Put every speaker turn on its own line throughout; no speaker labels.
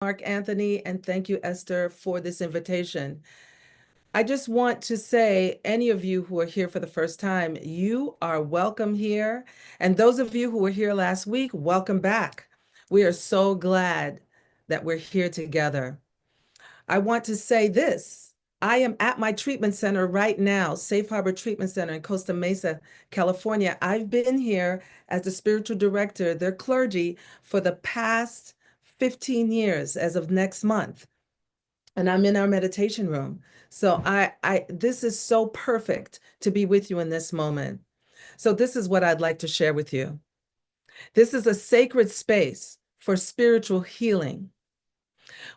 Mark Anthony, and thank you, Esther, for this invitation. I just want to say, any of you who are here for the first time, you are welcome here. And those of you who were here last week, welcome back. We are so glad that we're here together. I want to say this. I am at my treatment center right now, Safe Harbor Treatment Center in Costa Mesa, California. I've been here as the spiritual director, their clergy, for the past 15 years as of next month. And I'm in our meditation room. So this is so perfect to be with you in this moment. So this is what I'd like to share with you. This is a sacred space for spiritual healing.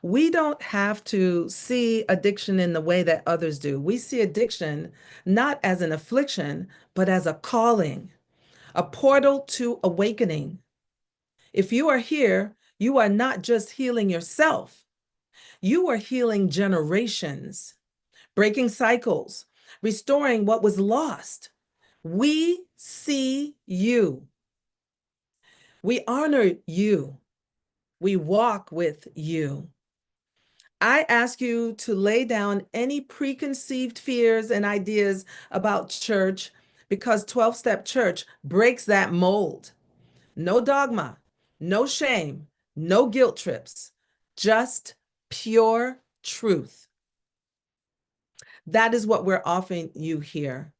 We don't have to see addiction in the way that others do. We see addiction not as an affliction, but as a calling, a portal to awakening. If you are here, you are not just healing yourself, you are healing generations, breaking cycles, restoring what was lost. We see you. We honor you. We walk with you. I ask you to lay down any preconceived fears and ideas about church because 12-step church breaks that mold. No dogma, no shame, no guilt trips, just pure truth. That is what we're offering you here.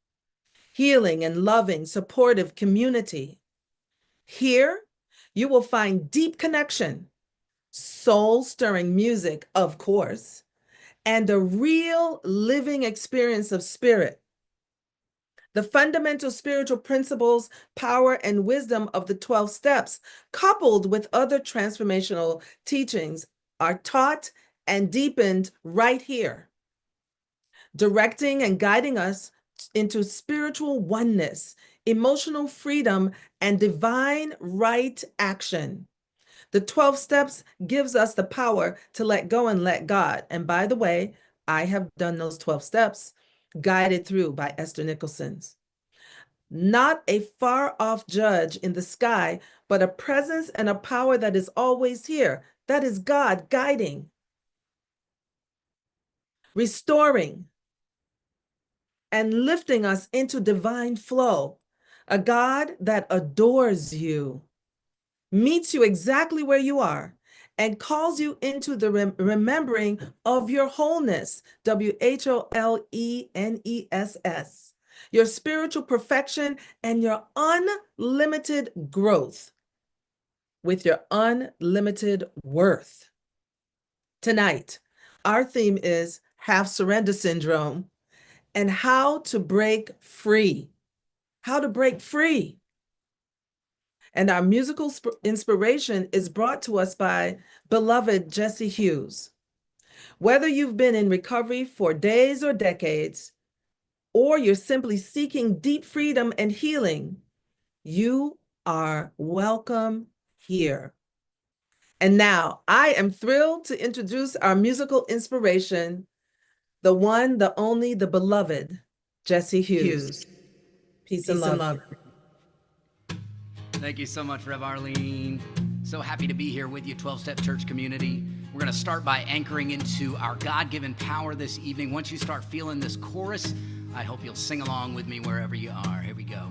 Healing and loving, supportive community. Here, you will find deep connection, soul-stirring music, of course, and a real living experience of spirit. The fundamental spiritual principles, power, and wisdom of the 12 steps, coupled with other transformational teachings, are taught and deepened right here, directing and guiding us into spiritual oneness, emotional freedom, and divine right action. The 12 steps gives us the power to let go and let God. And by the way, I have done those 12 steps, guided through by Esther Nicholson's. Not a far off judge in the sky, but a presence and a power that is always here. That is God guiding, restoring, and lifting us into divine flow. A God that adores you, meets you exactly where you are, and calls you into the remembering of your wholeness, WHOLENESS, your spiritual perfection and your unlimited growth with your unlimited worth. Tonight, our theme is half surrender syndrome and how to break free. How to break free. And our musical inspiration is brought to us by beloved Jesse Hughes. Whether you've been in recovery for days or decades, or you're simply seeking deep freedom and healing, you are welcome here. And now I am thrilled to introduce our musical inspiration, the one, the only, the beloved Jesse Hughes. Peace and love.
Thank you so much, Rev Arlene. So happy to be here with you, 12-Step Church community. We're going to start by anchoring into our God-given power this evening. Once you start feeling this chorus, I hope you'll sing along with me wherever you are. Here we go.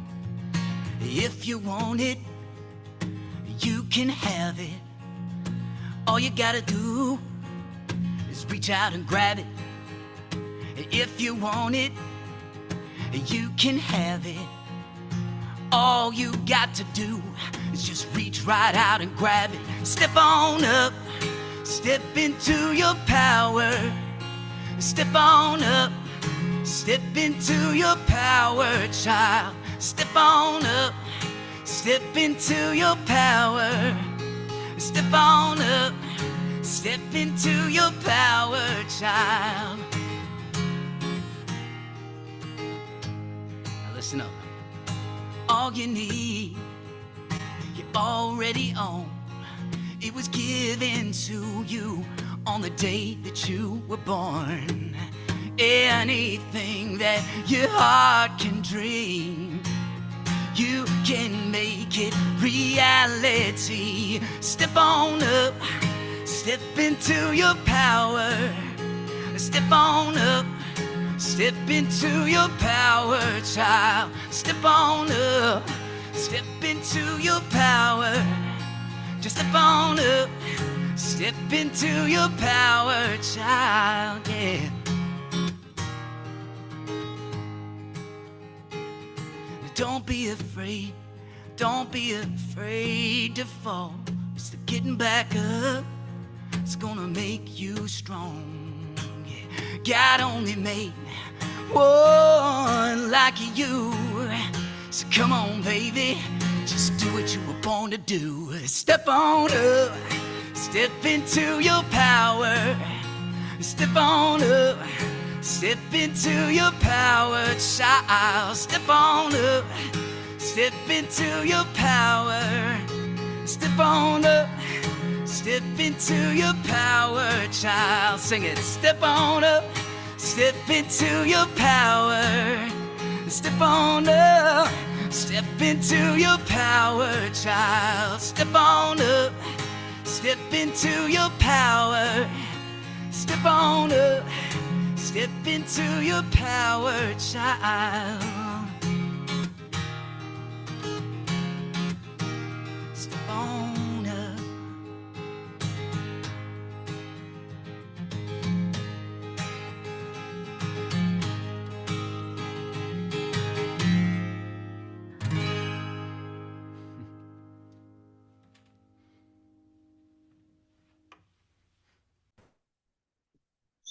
If you want it, you can have it. All you got to do is reach out and grab it. If you want it, you can have it. All you got to do is just reach right out and grab it. Step on up, step into your power. Step on up, step into your power, child. Step on up, step into your power. Step on up, step into your power, child. Now listen up. All you need, you already own. It was given to you on the day that you were born. Anything that your heart can dream, you can make it reality. Step on up, Step into your power. Step on up. Step into your power, child. Step on up. Step into your power. Just step on up. Step into your power, child, yeah. Don't be afraid. Don't be afraid to fall. It's the getting back up. It's gonna make you strong. Yeah. God only made one like you. So come on, baby. Just do what you were born to do. Step on up. Step into your power. Step on up. Step into your power, child. Step on up. Step into your power. Step on up. Step into your power, child. Sing it. Step on up. Step into your power. Step on up. Step into your power, child. Step on up. Step into your power. Step on up. Step into your power, child. Step on up.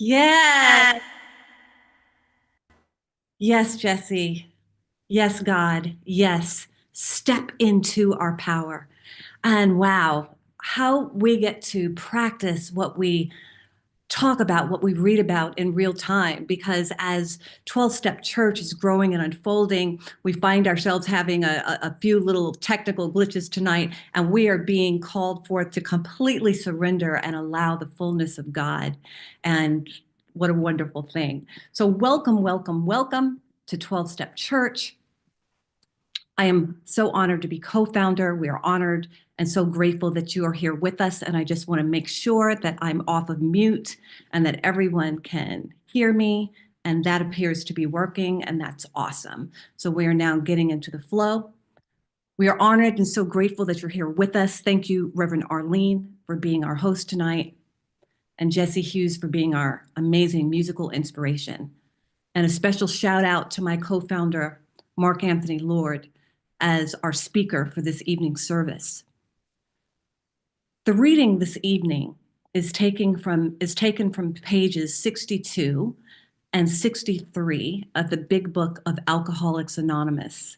Yes. Yes, Jesse. Yes, God. Yes. Step into our power. And wow, how we get to practice what we talk about, what we read about in real time. Because as 12-Step Church is growing and unfolding, we find ourselves having a few little technical glitches tonight, and we are being called forth to completely surrender and allow the fullness of God. And what a wonderful thing. So welcome, welcome, welcome to 12-Step Church. I am so honored to be co-founder. We are honored and so grateful that you are here with us. And I just want to make sure that I'm off of mute and that everyone can hear me. And that appears to be working, and that's awesome. So we are now getting into the flow. We are honored and so grateful that you're here with us. Thank you, Reverend Arlene, for being our host tonight, and Jesse Hughes for being our amazing musical inspiration. And a special shout out to my co-founder, Mark Anthony Lord, as our speaker for this evening's service. The reading this evening is taken from pages 62 and 63 of the Big Book of Alcoholics Anonymous.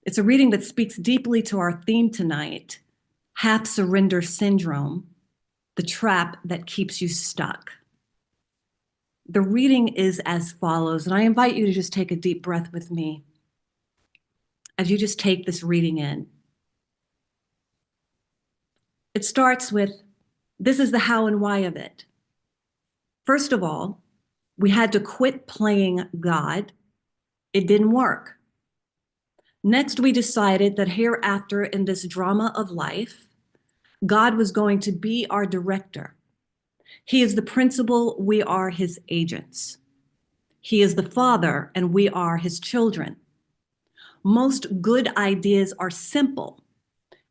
It's a reading that speaks deeply to our theme tonight, half-surrender syndrome, the trap that keeps you stuck. The reading is as follows, and I invite you to just take a deep breath with me as you just take this reading in. It starts with, this is the how and why of it. First of all, we had to quit playing God. It didn't work. Next, we decided that hereafter in this drama of life, God was going to be our director. He is the principal, we are his agents. He is the father, and we are his children. Most good ideas are simple,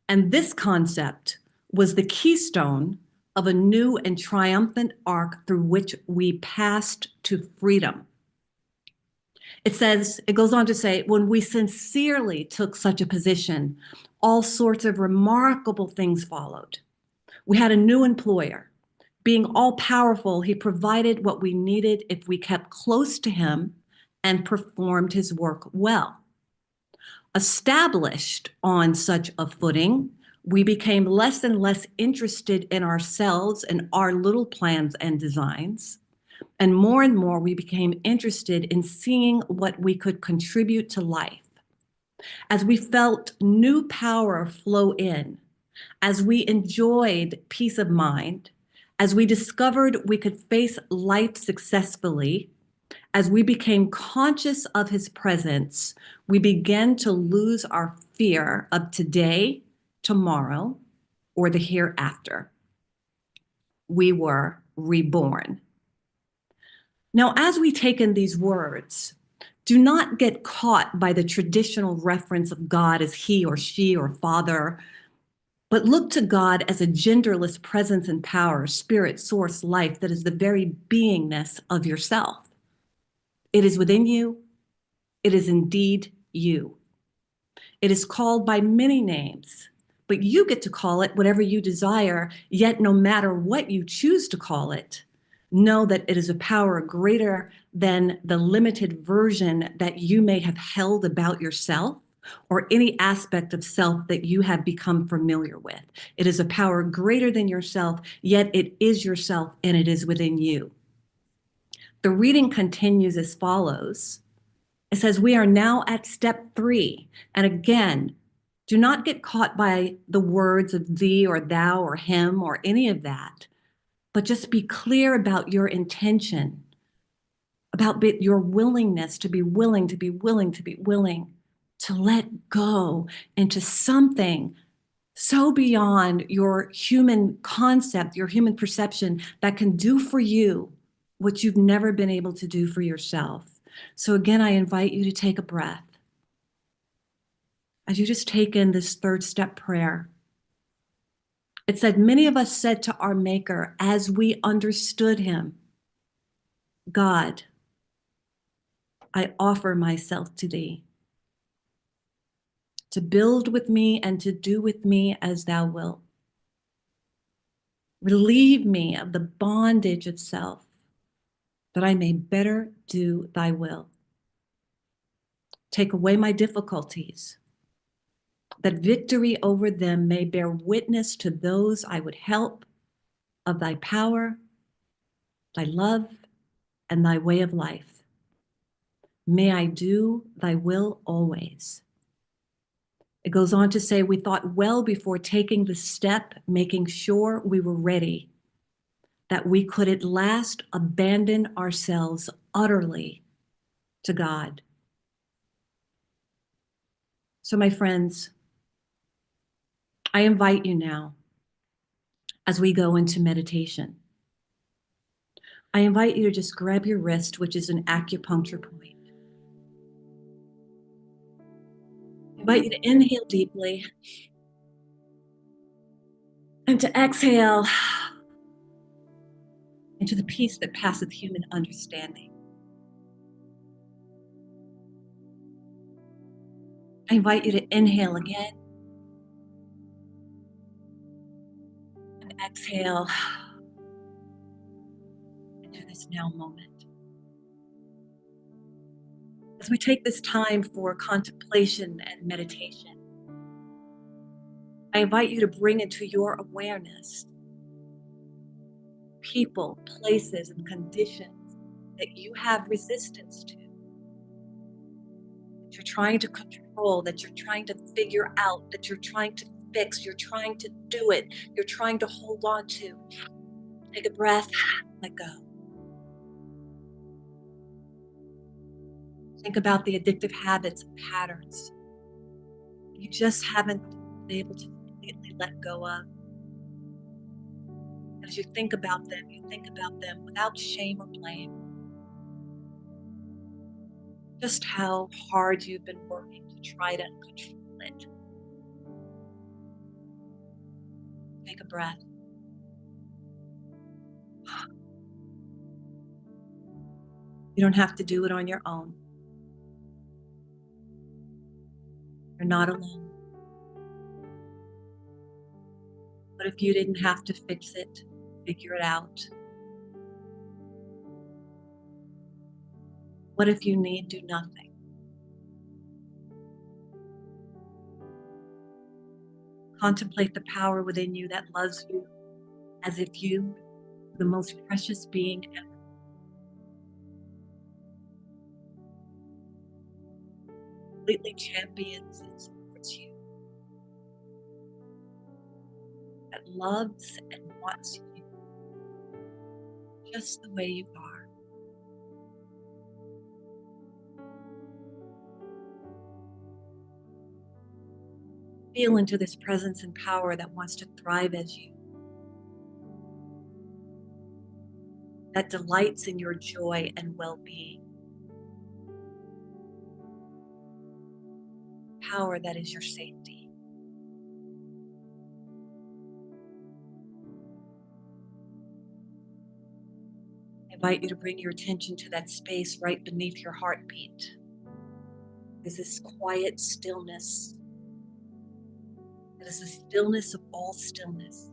and this concept was the keystone of a new and triumphant arc through which we passed to freedom. It goes on to say, when we sincerely took such a position, all sorts of remarkable things followed. We had a new employer. Being all powerful, he provided what we needed if we kept close to him and performed his work well. Established on such a footing, we became less and less interested in ourselves and our little plans and designs. And more we became interested in seeing what we could contribute to life. As we felt new power flow in, as we enjoyed peace of mind, as we discovered we could face life successfully, as we became conscious of his presence, we began to lose our fear of today, tomorrow, or the hereafter. we were reborn. Now, as we take in these words, do not get caught by the traditional reference of God as he or she or father, but look to God as a genderless presence and power, spirit, source, life that is the very beingness of yourself. It is within you. It is indeed you. It is called by many names, but you get to call it whatever you desire, yet no matter what you choose to call it, know that it is a power greater than the limited version that you may have held about yourself or any aspect of self that you have become familiar with. It is a power greater than yourself, yet it is yourself and it is within you. The reading continues as follows. It says, we are now at step 3. And again, do not get caught by the words of thee or thou or him or any of that, but just be clear about your intention, about your willingness to be willing, to be willing, to be willing to let go into something so beyond your human concept, your human perception that can do for you what you've never been able to do for yourself. So again, I invite you to take a breath. As you just take in this 3rd step prayer, it said, many of us said to our Maker as we understood him, God, I offer myself to thee, to build with me and to do with me as thou wilt. Relieve me of the bondage of self, that I may better do thy will. Take away my difficulties, that victory over them may bear witness to those I would help of thy power, thy love, and thy way of life. May I do thy will always. It goes on to say, we thought well before taking the step, making sure we were ready, that we could at last abandon ourselves utterly to God. So, my friends, I invite you now, as we go into meditation, I invite you to just grab your wrist, which is an acupuncture point. I invite you to inhale deeply and to exhale into the peace that passeth human understanding. I invite you to inhale again and exhale into this now moment. As we take this time for contemplation and meditation, I invite you to bring into your awareness people, places, and conditions that you have resistance to, that you're trying to control, that you're trying to figure out, that you're trying to fix, you're trying to do it, you're trying to hold on to. Take a breath, let go. Think about the addictive habits and patterns you just haven't been able to completely let go of. As you think about them, you think about them without shame or blame. Just how hard you've been working to try to control it. Take a breath. You don't have to do it on your own. You're not alone. What if you didn't have to fix it, figure it out? What if you need do nothing? Contemplate the power within you that loves you as if you were the most precious being ever. Completely champions and supports you. That loves and wants you just the way you are. Feel into this presence and power that wants to thrive as you. that delights in your joy and well-being. Power that is your safety. I invite you to bring your attention to that space right beneath your heartbeat. There's this quiet stillness. It is the stillness of all stillness.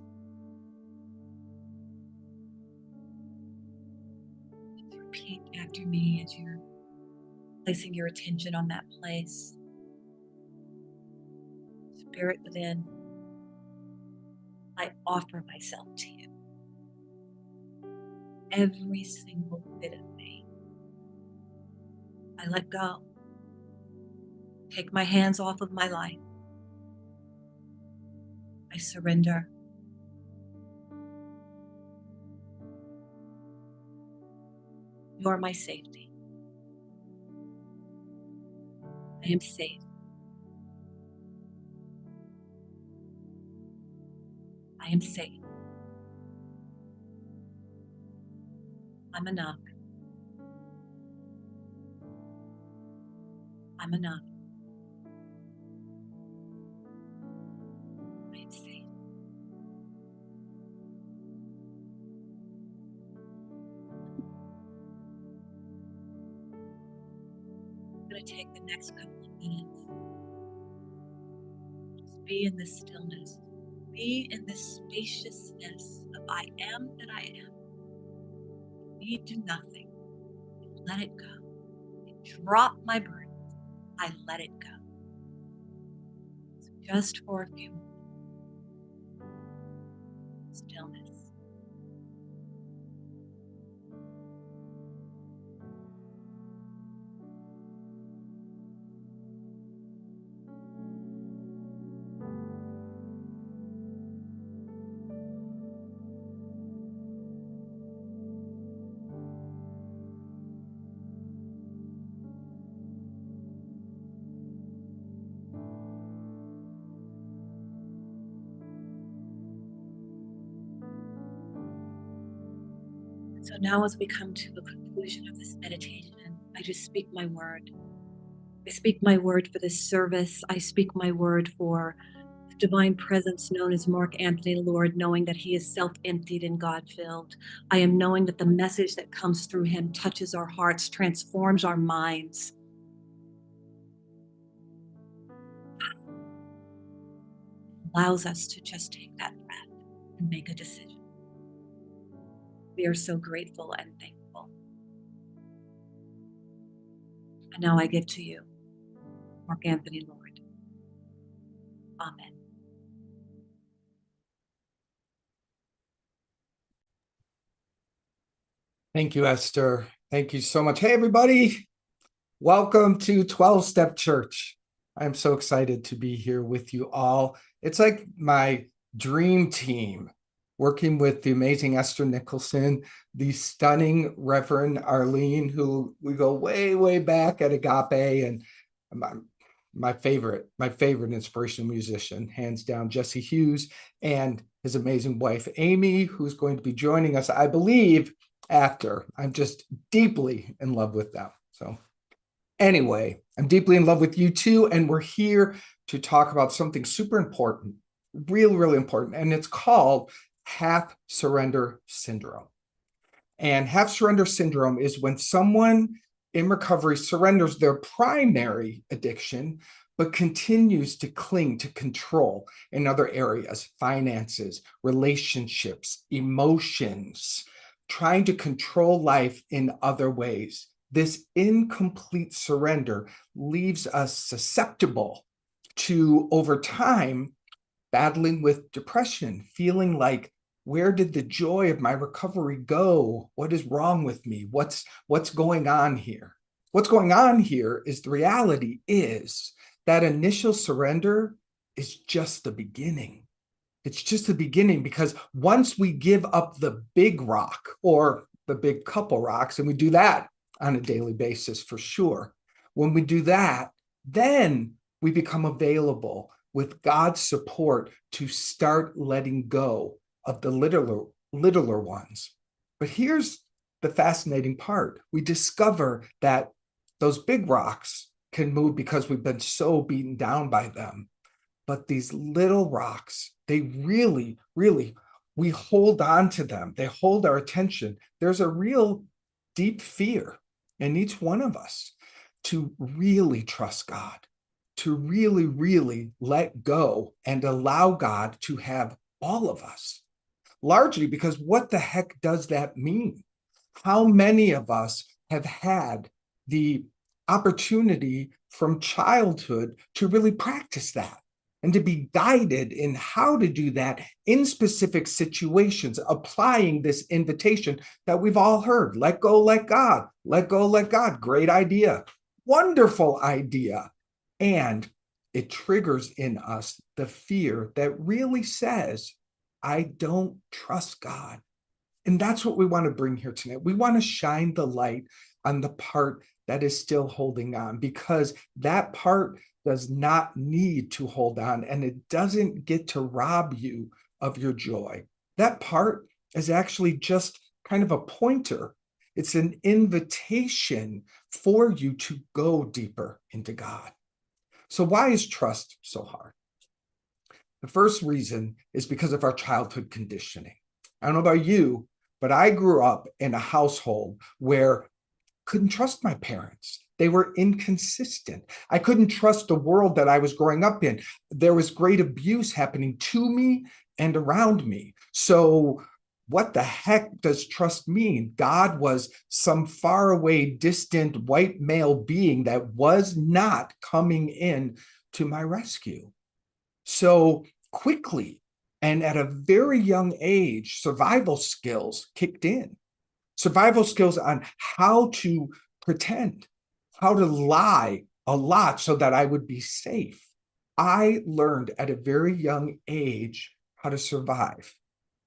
Just repeat after me as you're placing your attention on that place. Spirit within, I offer myself to you. Every single bit of me. I let go. Take my hands off of my life. I surrender. You are my safety. I am safe. I am safe. I'm enough. I'm enough. I am safe. I'm going to take the next couple of minutes. Just be in this stillness. Be in this spaciousness of I am that I am. You do nothing. Let it go. Drop my burden. I let it go. So just for a few moments. Stillness. So now as we come to the conclusion of this meditation, I just speak my word. I speak my word for this service. I speak my word for the divine presence known as Mark Anthony Lord, knowing that he is self-emptied and God-filled. I am knowing that the message that comes through him touches our hearts, transforms our minds. Allows us to just take that breath and make a decision. We are so grateful and thankful. And now I give to you, Mark Anthony Lord. Amen.
Thank you, Esther. Thank you so much. Hey, everybody. Welcome to 12-Step Church. I'm so excited to be here with you all. It's like my dream team, working with the amazing Esther Nicholson, the stunning Reverend Arlene, who we go way, way back at Agape, and my favorite inspirational musician, hands down, Jesse Hughes, and his amazing wife, Amy, who's going to be joining us, I believe, after. I'm just deeply in love with them. So anyway, I'm deeply in love with you too, and we're here to talk about something super important, really, really important, and it's called half surrender syndrome. And half surrender syndrome is when someone in recovery surrenders their primary addiction, but continues to cling to control in other areas, finances, relationships, emotions, trying to control life in other ways. This incomplete surrender leaves us susceptible to, over time, battling with depression, feeling like, where did the joy of my recovery go? What is wrong with me? What's going on here? What's going on here is the reality is that initial surrender is just the beginning. It's just the beginning, because once we give up the big rock or the big couple rocks, and we do that on a daily basis for sure, when we do that, then we become available with God's support to start letting go of the littler ones. But here's the fascinating part. We discover that those big rocks can move because we've been so beaten down by them. But these little rocks, they really, really, we hold on to them. They hold our attention. There's a real deep fear in each one of us to really trust God, to really, really let go and allow God to have all of us. Largely because what the heck does that mean? How many of us have had the opportunity from childhood to really practice that and to be guided in how to do that in specific situations, applying this invitation that we've all heard? Let go, let God, let go, let God. Great idea. Wonderful idea. And it triggers in us the fear that really says, I don't trust God. And that's what we want to bring here tonight. We want to shine the light on the part that is still holding on, because that part does not need to hold on, and it doesn't get to rob you of your joy. That part is actually just kind of a pointer. It's an invitation for you to go deeper into God. So why is trust so hard? The first reason is because of our childhood conditioning. I don't know about you, but I grew up in a household where I couldn't trust my parents. They were inconsistent. I couldn't trust the world that I was growing up in. There was great abuse happening to me and around me. So what the heck does trust mean? God was some faraway, distant white male being that was not coming in to my rescue. So quickly and at a very young age, survival skills kicked in. Survival skills on how to pretend, how to lie a lot so that I would be safe. I learned at a very young age how to survive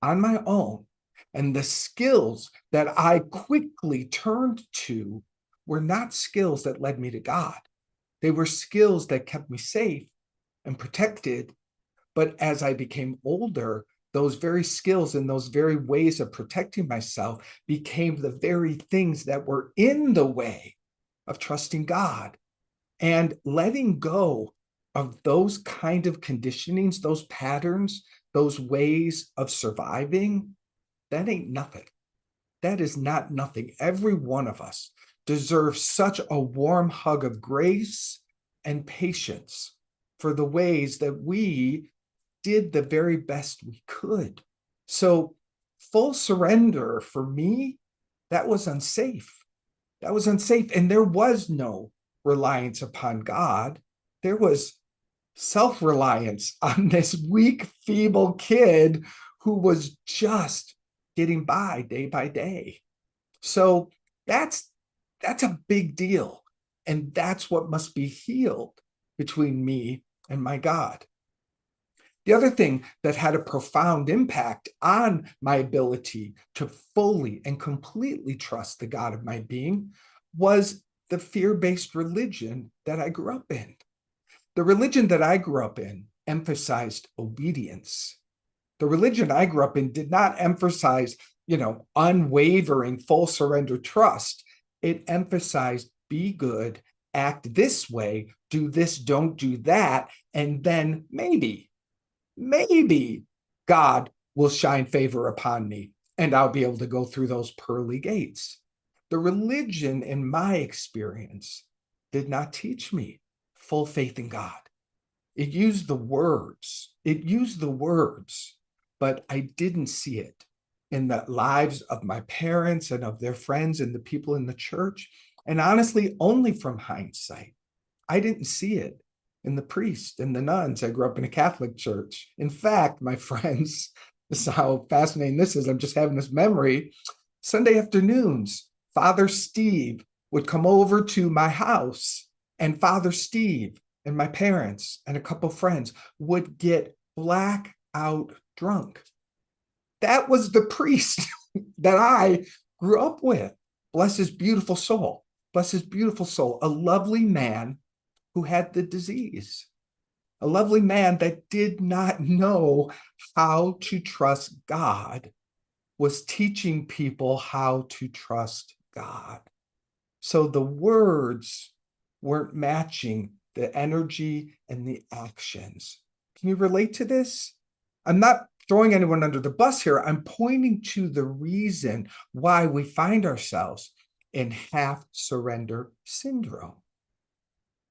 on my own. And the skills that I quickly turned to were not skills that led me to God. They were skills that kept me safe and protected. But as I became older, those very skills and those very ways of protecting myself became the very things that were in the way of trusting God. And letting go of those kind of conditionings, those patterns, those ways of surviving, that ain't nothing. That is not nothing. Every one of us deserves such a warm hug of grace and patience for the ways that we did the very best we could. So full surrender for me, that was unsafe. That was unsafe. And there was no reliance upon God. There was self-reliance on this weak, feeble kid who was just getting by day. So that's a big deal. And that's what must be healed between me and my God. The other thing that had a profound impact on my ability to fully and completely trust the God of my being was the fear-based religion that I grew up in. The religion that I grew up in emphasized obedience. The religion I grew up in did not emphasize, unwavering, full surrender trust. It emphasized be good, act this way, do this, don't do that, and then maybe God will shine favor upon me and I'll be able to go through those pearly gates. The religion, in my experience, did not teach me full faith in God. It used the words, but I didn't see it in the lives of my parents and of their friends and the people in the church. And honestly, only from hindsight, I didn't see it in the priests and the nuns. I grew up in a Catholic church. In fact, my friends, this is how fascinating this is. I'm just having this memory. Sunday afternoons, Father Steve would come over to my house, and Father Steve and my parents and a couple friends would get blackout drunk. That was the priest that I grew up with. Bless his beautiful soul. Bless his beautiful soul. A lovely man who had the disease. A lovely man that did not know how to trust God was teaching people how to trust God. So the words weren't matching the energy and the actions. Can you relate to this? I'm not throwing anyone under the bus here. I'm pointing to the reason why we find ourselves in half surrender syndrome.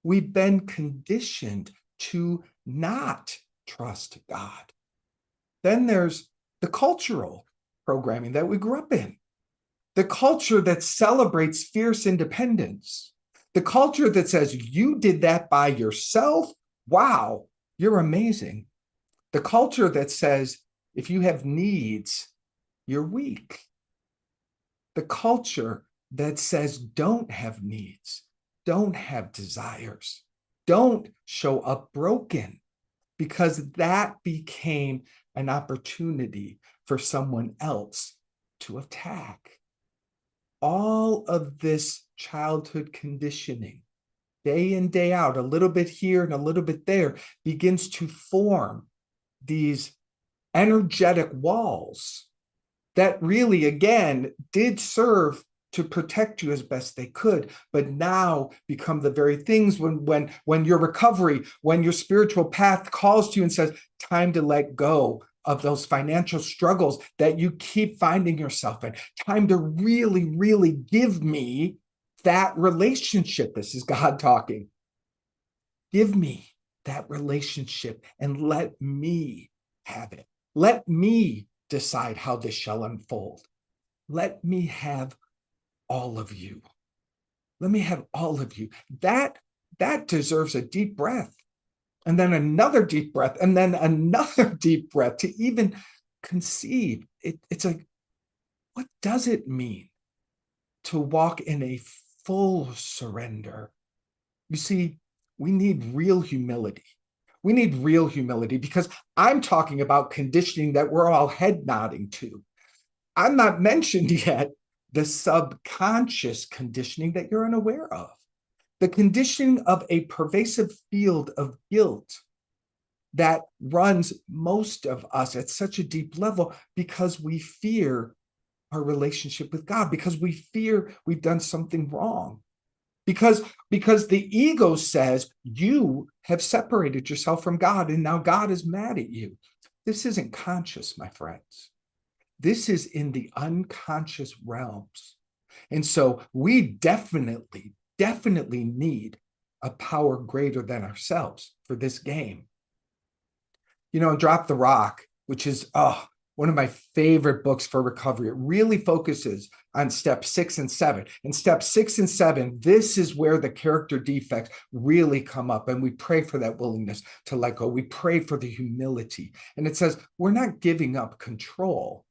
We've been conditioned to not trust God. Then there's the cultural programming that we grew up in, the culture that celebrates fierce independence, the culture that says you did that by yourself. Wow, you're amazing. The culture that says if you have needs, you're weak. The culture that says don't have needs, don't have desires, don't show up broken, because that became an opportunity for someone else to attack. All of this childhood conditioning, day in, day out, a little bit here and a little bit there, begins to form these energetic walls that really, again, did serve to protect you as best they could, but now become the very things when your recovery, when your spiritual path calls to you and says, time to let go of those financial struggles that you keep finding yourself in. Time to really, really give me that relationship. This is God talking. Give me that relationship and let me have it. Let me decide how this shall unfold. Let me have all of you. Let me have all of you. That deserves a deep breath, and then another deep breath, and then another deep breath to even conceive. It's like, what does it mean to walk in a full surrender? You see, we need real humility. We need real humility, because I'm talking about conditioning that we're all head nodding to. I'm not mentioned yet the subconscious conditioning that you're unaware of, the conditioning of a pervasive field of guilt that runs most of us at such a deep level because we fear our relationship with God, because we fear we've done something wrong. Because the ego says you have separated yourself from God and now God is mad at you. This isn't conscious, my friends. This is in the unconscious realms. And so we definitely need a power greater than ourselves for this game. Drop the Rock, which is one of my favorite books for recovery. It really focuses on step 6 and 7. In step 6 and 7, this is where the character defects really come up. And we pray for that willingness to let go. We pray for the humility. And it says, we're not giving up control.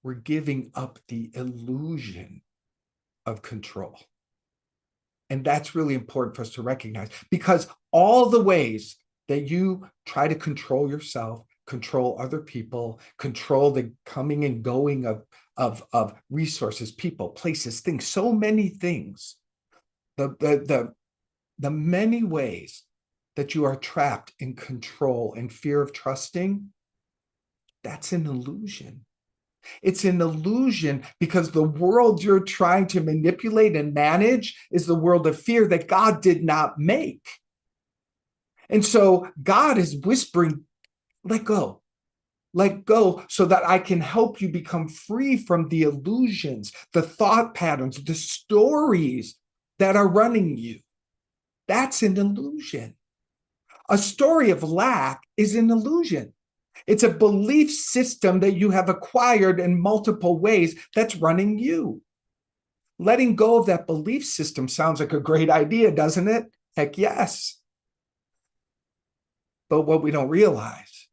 We're giving up the illusion of control. And that's really important for us to recognize, because all the ways that you try to control yourself, control other people, control the coming and going of resources, people, places, things, so many things. The many ways that you are trapped in control and fear of trusting, that's an illusion. It's an illusion because the world you're trying to manipulate and manage is the world of fear that God did not make. And so God is whispering, let go so that I can help you become free from the illusions, the thought patterns, the stories that are running you. That's an illusion. A story of lack is an illusion. It's a belief system that you have acquired in multiple ways that's running you. Letting go of that belief system sounds like a great idea, doesn't it? Heck yes. But what we don't realize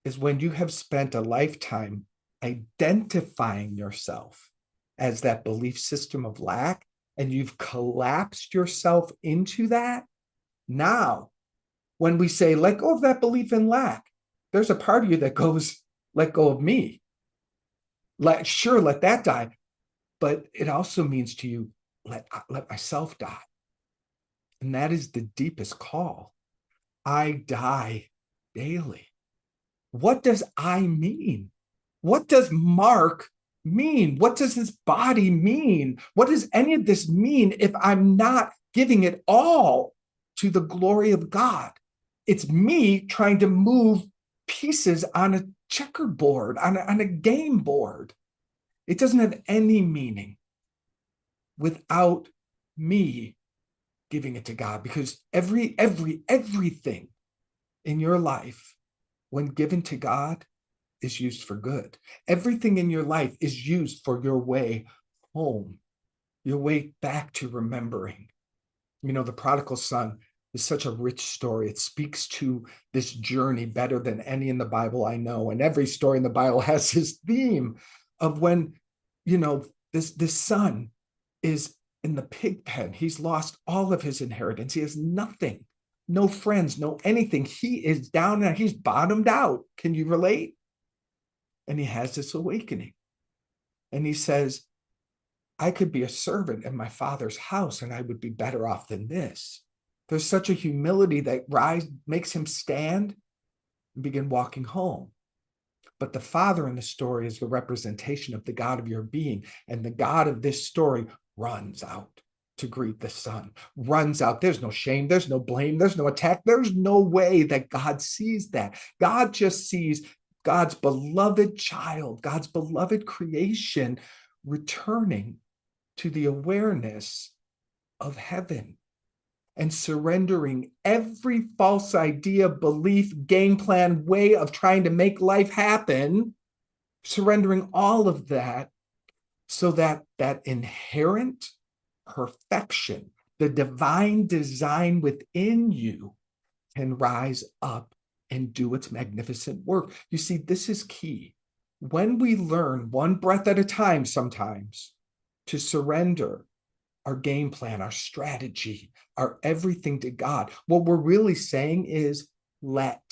is when you have spent a lifetime identifying yourself as that belief system of lack, and you've collapsed yourself into that, now, when we say, let go of that belief in lack, there's a part of you that goes, let go of me. Let that die. But it also means to you, let myself die. And that is the deepest call. I die daily. What does I mean? What does Mark mean? What does this body mean? What does any of this mean if I'm not giving it all to the glory of God? It's me trying to move pieces on a checkerboard, on a game board. It doesn't have any meaning without me giving it to God, because everything in your life, when given to God, is used for good. Everything in your life is used for your way home, your way back to remembering. You know, the prodigal son is such a rich story. It speaks to this journey better than any in the Bible I know. And every story in the Bible has this theme of when, you know, this son is in the pig pen. He's lost all of his inheritance. He has nothing, no friends, no anything. He is down and he's bottomed out. Can you relate? And he has this awakening. And he says, I could be a servant in my father's house and I would be better off than this. There's such a humility that makes him stand and begin walking home. But the father in the story is the representation of the God of your being. And the God of this story runs out to greet the son, runs out. There's no shame, there's no blame, there's no attack. There's no way that God sees that. God just sees God's beloved child, God's beloved creation returning to the awareness of heaven and surrendering every false idea, belief, game plan, way of trying to make life happen, surrendering all of that so that that inherent perfection, the divine design within you, can rise up and do its magnificent work. You see, this is key. When we learn one breath at a time, sometimes, to surrender our game plan, our strategy, our everything to God, what we're really saying is let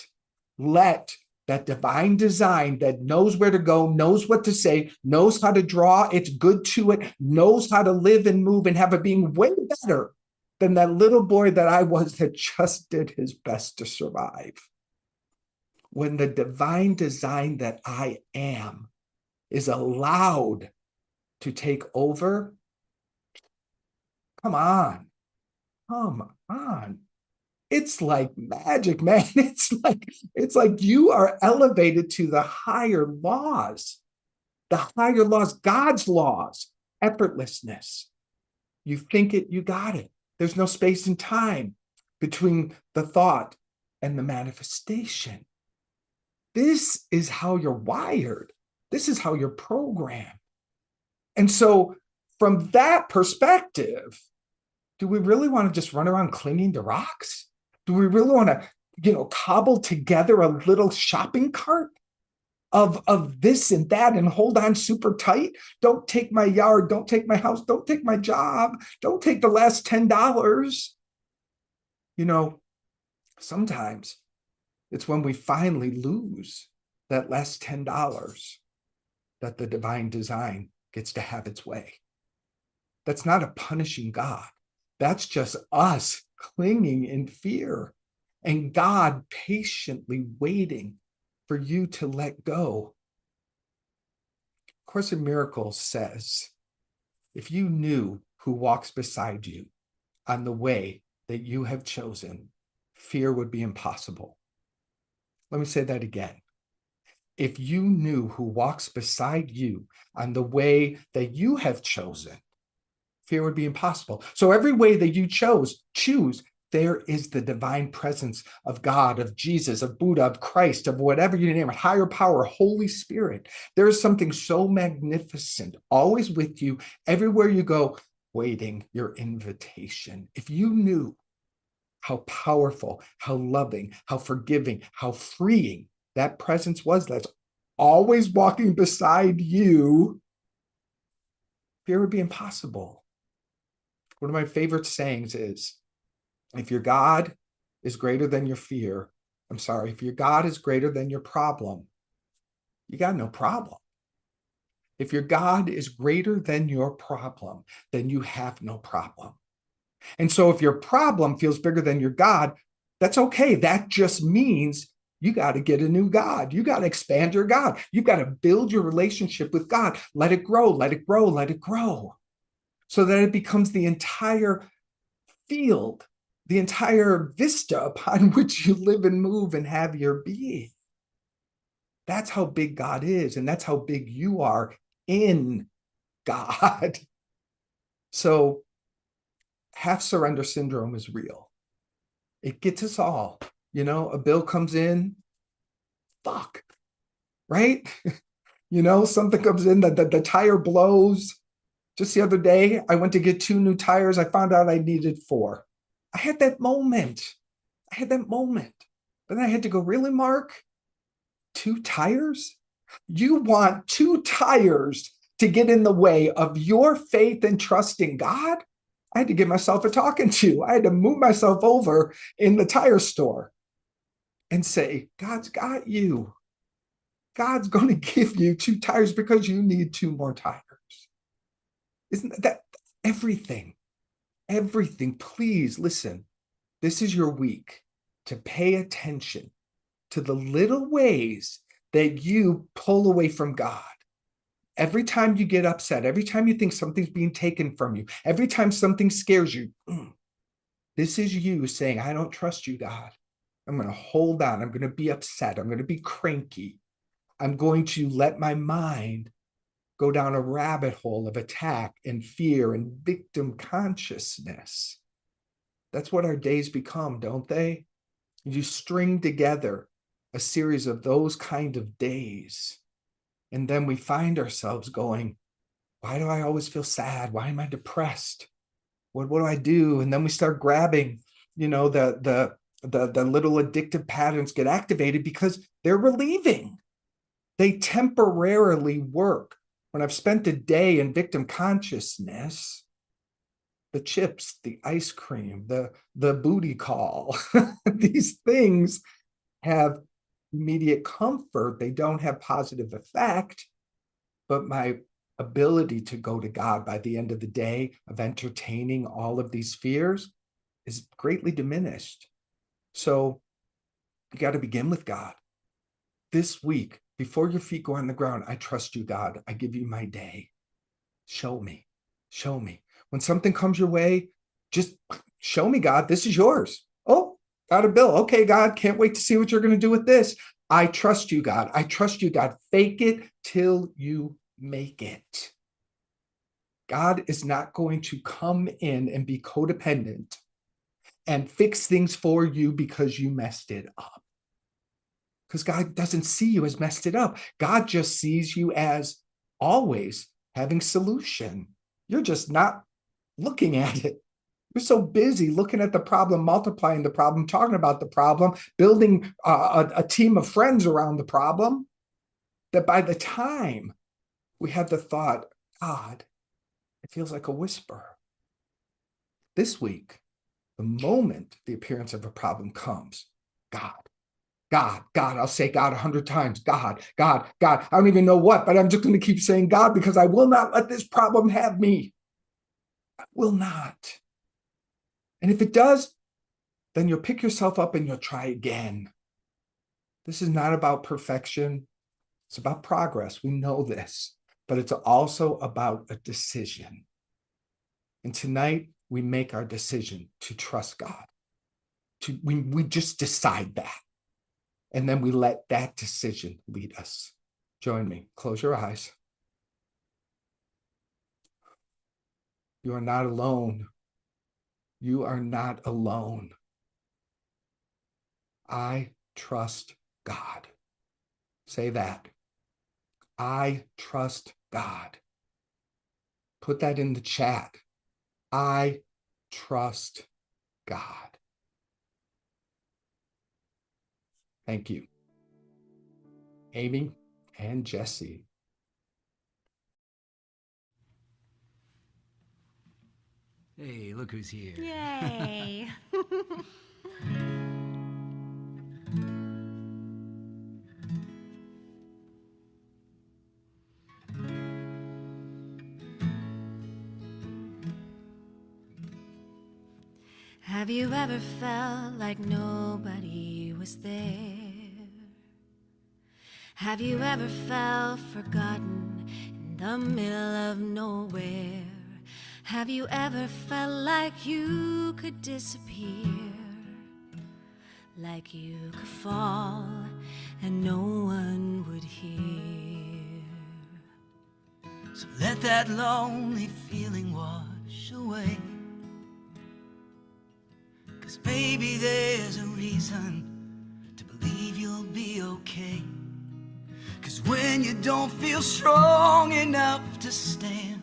that divine design that knows where to go, knows what to say, knows how to draw its good to it, knows how to live and move and have a being way better than that little boy that I was that just did his best to survive. When the divine design that I am is allowed to take over, come on. It's like magic, man. It's like you are elevated to the higher laws, God's laws, effortlessness. You think it, you got it. There's no space and time between the thought and the manifestation. This is how you're wired. This is how you're programmed. And so from that perspective, do we really want to just run around clinging to rocks? Do we really want to, cobble together a little shopping cart of this and that and hold on super tight? Don't take my yard, don't take my house, don't take my job, don't take the last $10. Sometimes it's when we finally lose that last $10 that the divine design gets to have its way. That's not a punishing God. That's just us clinging in fear and God patiently waiting for you to let go. Course in Miracles says, if you knew who walks beside you on the way that you have chosen, fear would be impossible. Let me say that again. If you knew who walks beside you on the way that you have chosen, fear would be impossible. So every way that you choose, there is the divine presence of God, of Jesus, of Buddha, of Christ, of whatever you name it, higher power, Holy Spirit. There is something so magnificent, always with you, everywhere you go, waiting your invitation. If you knew how powerful, how loving, how forgiving, how freeing that presence was, that's always walking beside you, fear would be impossible. One of my favorite sayings is, if your God is greater than your fear, if your God is greater than your problem, you got no problem. If your God is greater than your problem, then you have no problem. And so if your problem feels bigger than your God, that's okay. That just means You got to get a new God. You got to expand your God. You've got to build your relationship with God. Let it grow, let it grow, let it grow, so that it becomes the entire field, the entire vista upon which you live and move and have your being. That's how big God is, and that's how big you are in God. So half surrender syndrome is real. It gets us all. You know, a bill comes in, fuck, right? You know, something comes in, the tire blows. Just the other day, I went to get 2 new tires. I found out I needed 4. I had that moment. But then I had to go, really, Mark? 2 tires? You want 2 tires to get in the way of your faith and trust in God? I had to give myself a talking to. I had to move myself over in the tire store and say, God's got you. God's going to give you 2 tires because you need 2 more tires. Isn't that everything? Everything. Please listen. This is your week to pay attention to the little ways that you pull away from God. Every time you get upset, every time you think something's being taken from you, every time something scares you, this is you saying, I don't trust you, God. I'm going to hold on. I'm going to be upset. I'm going to be cranky. I'm going to let my mind go down a rabbit hole of attack and fear and victim consciousness. That's what our days become, don't they? You string together a series of those kind of days, and then we find ourselves going, why do I always feel sad? Why am I depressed? What do I do? And then we start grabbing, you know, the little addictive patterns get activated because they're relieving. They temporarily work. When I've spent a day in victim consciousness, the chips, the ice cream, the booty call, these things have immediate comfort. They don't have positive effect, but my ability to go to God by the end of the day of entertaining all of these fears is greatly diminished. So you got to begin with God. This week, before your feet go on the ground, I trust you, God. I give you my day. Show me. Show me. When something comes your way, just show me, God, this is yours. Oh, got a bill. Okay, God, can't wait to see what you're going to do with this. I trust you, God. I trust you, God. Fake it till you make it. God is not going to come in and be codependent and fix things for you because you messed it up. Because God doesn't see you as messed it up. God just sees you as always having solution. You're just not looking at it. You're so busy looking at the problem, multiplying the problem, talking about the problem, building a team of friends around the problem, that by the time we have the thought, God, it feels like a whisper. This week, the moment the appearance of a problem comes, God, God, God, I'll say God 100 times. God, God, God. I don't even know what, but I'm just going to keep saying God because I will not let this problem have me. I will not. And if it does, then you'll pick yourself up and you'll try again. This is not about perfection. It's about progress. We know this, but it's also about a decision. And tonight we make our decision to trust God. We just decide that. And then we let that decision lead us. Join me. Close your eyes. You are not alone. You are not alone. I trust God. Say that. I trust God. Put that in the chat. I trust God. Thank you. Amy and Jesse.
Hey, look who's here.
Yay. Have you ever felt like nobody was there? Have you ever felt forgotten in the middle of nowhere? Have you ever felt like you could disappear? Like you could fall and no one would hear?
So let that lonely feeling wash away. 'Cause maybe there's a reason to believe you'll be okay. 'Cause when you don't feel strong enough to stand,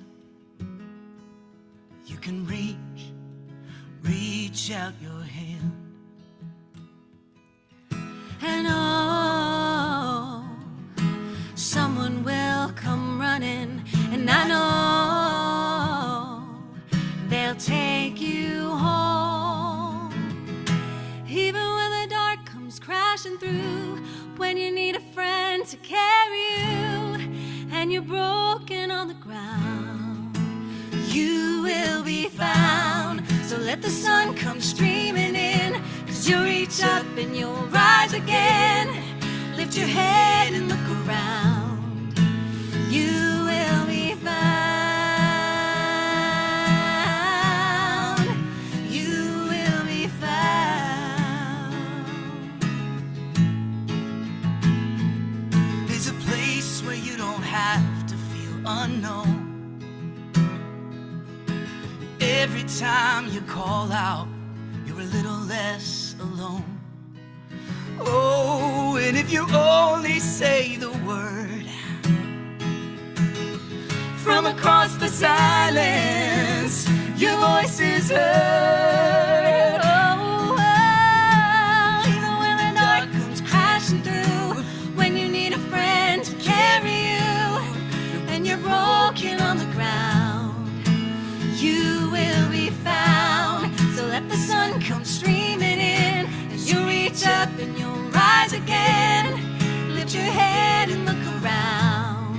you can reach out your hand.
And oh, someone will come running, and I know they'll take you home. Even when the dark comes crashing through, when you need a friend to carry you, and you're broken on the ground, you will be found. So let the sun come streaming in, 'cause you'll reach up and you'll rise again. Lift your head and look around. You will be found. You will be found.
There's a place where you don't have to feel unknown. Every time you call out, you're a little less alone. Oh, and if you only say the word, from across the silence, your voice is heard.
Oh, even when the dark comes crashing through, when you need a friend to carry you, and you're broken on the ground, you will be found. So let the sun come streaming in, and you reach up and you'll rise again. Lift your head and look around.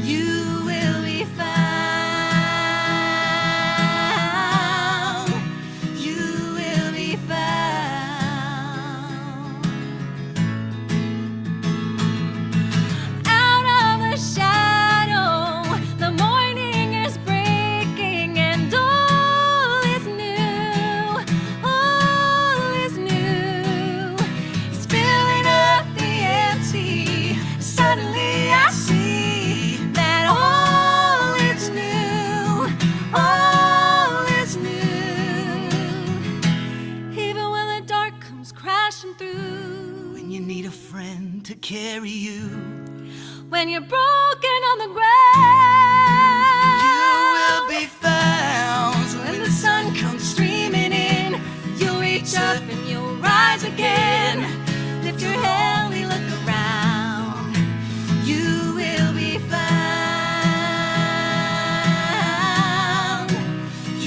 You will be found. You will be found. Out of the shadow, the morning is breaking, and all is new. All is new. It's filling up the empty. Suddenly I see that all is new. All is new. Even when the dark comes crashing through,
When you need a friend to carry you,
when you're broken on the ground,
you will be found. So
when the sun comes streaming in, you'll reach up and you'll rise again. Lift your head and look around. You will be found.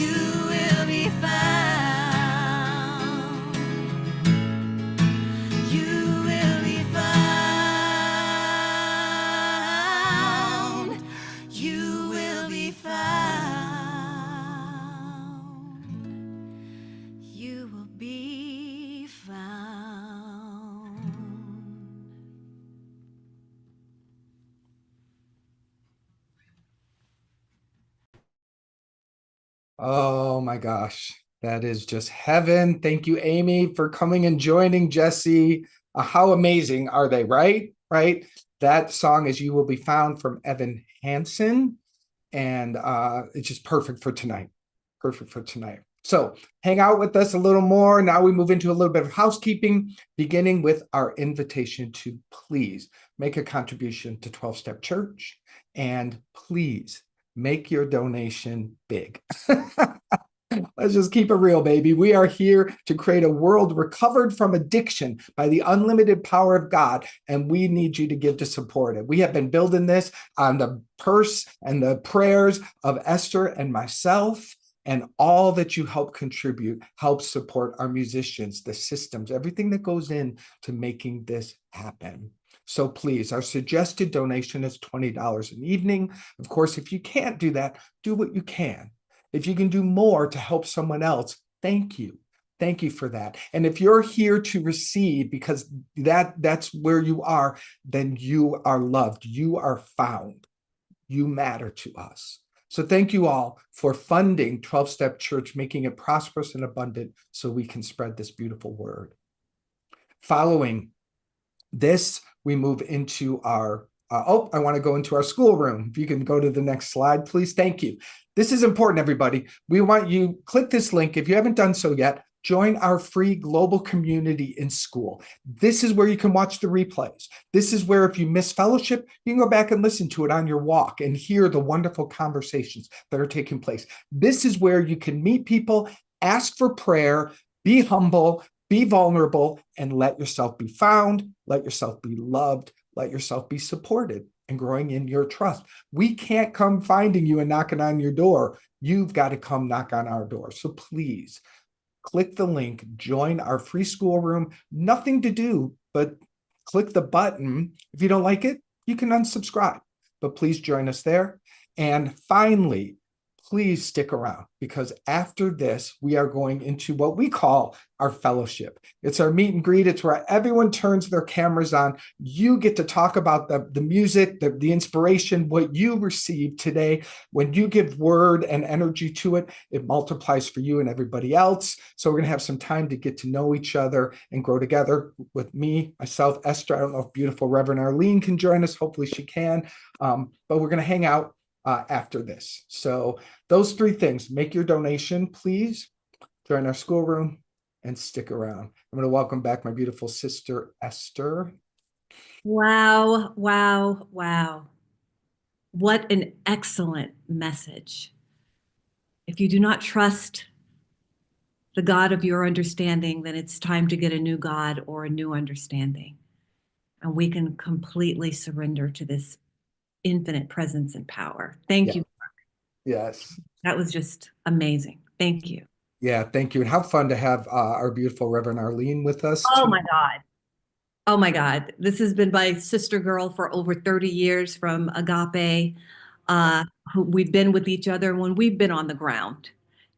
You will be found. You will be found. You will be found. You will be found.
Oh my gosh, that is just heaven. Thank you, Amy, for coming and joining Jesse. How amazing are they, right? Right? That song is You Will Be Found from Evan Hansen. And it's just perfect for tonight. Perfect for tonight. So hang out with us a little more. Now we move into a little bit of housekeeping, beginning with our invitation to please make a contribution to 12-Step Church. And please make your donation big. Let's just keep it real, baby. We are here to create a world recovered from addiction by the unlimited power of God, and we need you to give to support it. We have been building this on the purse and the prayers of Esther and myself, and all that you help contribute helps support our musicians, the systems, everything that goes in to making this happen. So please, our suggested donation is $20 an evening. Of course, if you can't do that, do what you can. If you can do more to help someone else, thank you. Thank you for that. And if you're here to receive, because that's where you are, then you are loved. You are found. You matter to us. So thank you all for funding 12-Step Church, making it prosperous and abundant so we can spread this beautiful word. Following this, we move into our, I want to go into our schoolroom. If you can go to the next slide, please. Thank you. This is important, everybody. We want you, click this link. If you haven't done so yet, join our free global community in school. This is where you can watch the replays. This is where if you miss fellowship, you can go back and listen to it on your walk and hear the wonderful conversations that are taking place. This is where you can meet people, ask for prayer, be humble, be vulnerable, and let yourself be found, let yourself be loved, let yourself be supported and growing in your trust. We can't come finding you and knocking on your door. You've got to come knock on our door. So please, click the link, join our free schoolroom. Nothing to do but click the button. If you don't like it, you can unsubscribe, but please join us there. And finally, please stick around, because after this, we are going into what we call our fellowship. It's our meet and greet. It's where everyone turns their cameras on. You get to talk about the music, the inspiration, what you received today. When you give word and energy to it, it multiplies for you and everybody else. So we're going to have some time to get to know each other and grow together with me, myself, Esther. I don't know if beautiful Reverend Arlene can join us. Hopefully she can. But we're going to hang out after this. So those three things: make your donation, please, join our schoolroom, and stick around. I'm going to welcome back my beautiful sister, Esther.
Wow, wow, wow. What an excellent message. If you do not trust the God of your understanding, then it's time to get a new God or a new understanding. And we can completely surrender to this infinite presence and power. Thank you.
Yes.
That was just amazing. Thank you.
Yeah, thank you. And how fun to have our beautiful Reverend Arlene with us.
Oh my God. Oh my God. This has been my sister girl for over 30 years from Agape. We've been with each other when we've been on the ground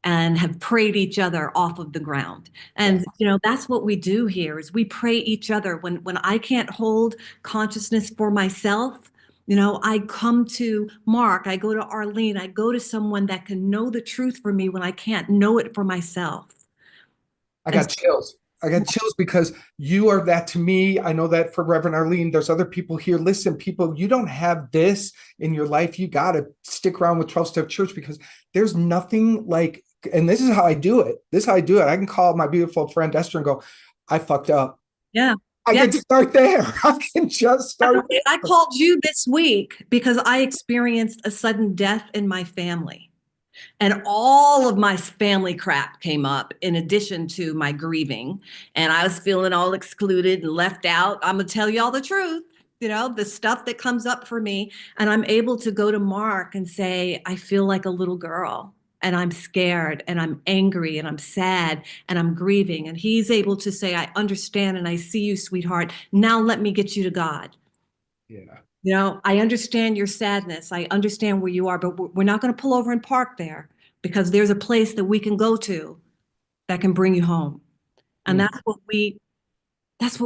and have prayed each other off of the ground. And that's what we do here is we pray each other. When I can't hold consciousness for myself, I come to Mark, I go to Arlene, I go to someone that can know the truth for me when I can't know it for myself.
I got chills. I got chills because you are that to me. I know that for Reverend Arlene, there's other people here. Listen, people, you don't have this in your life. You got to stick around with 12-Step Church, because there's nothing like, and this is how I do it. This is how I do it. I can call my beautiful friend Esther and go, I fucked up.
Yeah.
I can start there. I can just start.
I called you this week because I experienced a sudden death in my family. And all of my family crap came up in addition to my grieving. And I was feeling all excluded and left out. I'm going to tell you all the truth, the stuff that comes up for me. And I'm able to go to Mark and say, I feel like a little girl. And I'm scared and I'm angry and I'm sad and I'm grieving. And he's able to say, I understand and I see you, sweetheart. Now let me get you to God.
Yeah.
I understand your sadness. I understand where you are, but we're not going to pull over and park there, because there's a place that we can go to that can bring you home. And that's what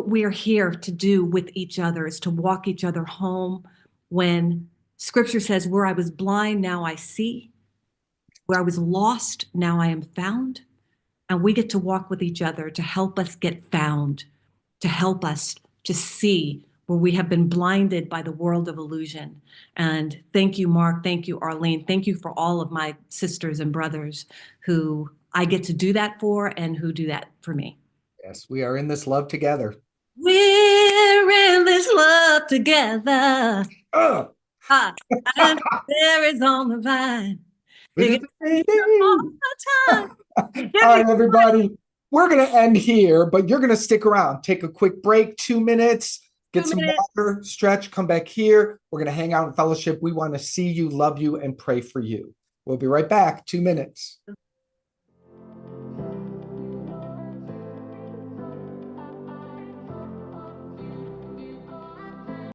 we are here to do with each other, is to walk each other home. When scripture says, where I was blind, now I see. Where I was lost, now I am found. And we get to walk with each other to help us get found, to help us to see where we have been blinded by the world of illusion. And thank you, Mark. Thank you, Arlene. Thank you for all of my sisters and brothers who I get to do that for and who do that for me.
Yes, we are in this love together.
We're in this love together. And there is on the vine. All
right, everybody. We're going to end here, but you're going to stick around. Take a quick break, 2 minutes, get some water, stretch, come back here. We're going to hang out in fellowship. We want to see you, love you, and pray for you. We'll be right back. 2 minutes.